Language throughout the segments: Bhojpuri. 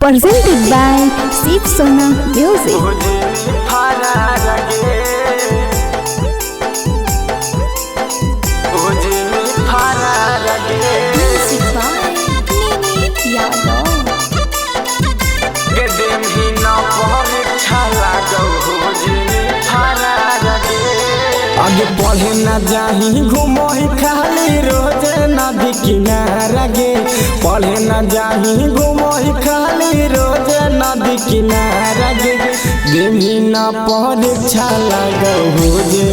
presented by Shiv Sona Music. Music by Nini Yadav. आगे पढ़े न जाही घूमो ही खाली रोज नदी किनारा गे। पढ़े न जाही घूमो ही खाली रोज नदी किनारा गे। देवी न परीक्षा लगो हो जे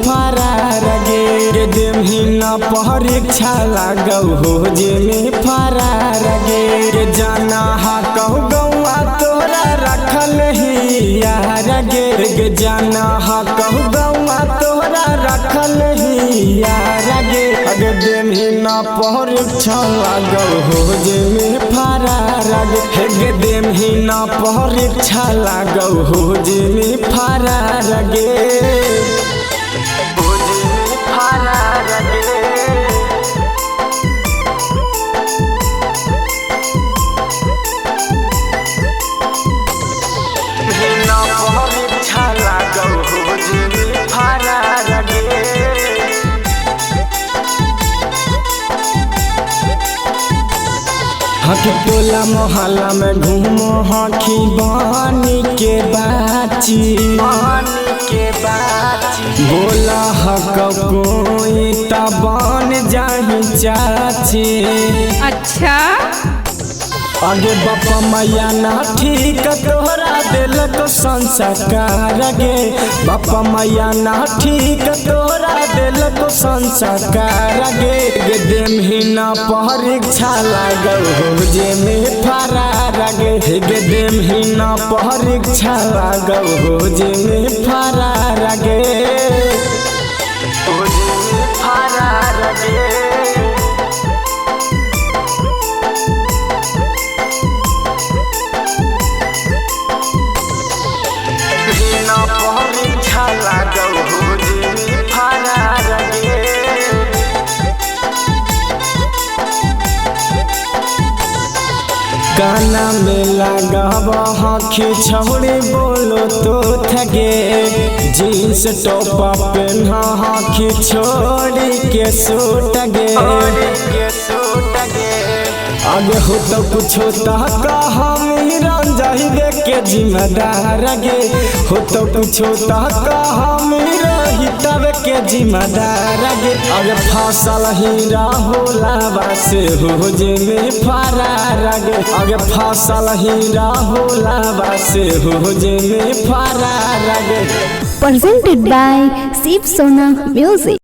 फरार गे। देवी न परीक्षा लगो हो जे फरार गे। जाना हा कहू गौआ तोरा रखल ही यार गे। जाना हा कहू गौआ तोरा रखल ही यार गे। अगे देवी न परीक्षा लगो हो जे फरार गे। गे देवी न परीक्षा लगो हो जे फरार गे। हकी टोला मोहल्ला में घूमो हकी बानी के बाची। बोला हक कोई तबान जाही चाची। अच्छा आगे बापा मैया ना ठीक तोहरा दिलक संस्कार गे। बापा मैया ना ठीक तोहरा दिलक संस्कार गे। गे देवी ना परीक्षा लगो हो जे में फरार गे। गे देवी ना परीक्षा लगो हो जे में फरार गे। फरार गे। गाना में लगाव हकी छौड़ी बोलो तो थगे। जीन्स टॉपा पहना हकी छोड़ी के सूट गे। आगे हो तो कुछ होता का हम रंजाही देख के जिम्मेदार गे। हो तो कुछ होता का हम रही तब के जिम्मेदार गे। आगे फसल हीरा होला बस हो जे में फरार गे। आगे फसल हीरा होला बस हो जे में फरार गे। Presented by Shiv Sona Music.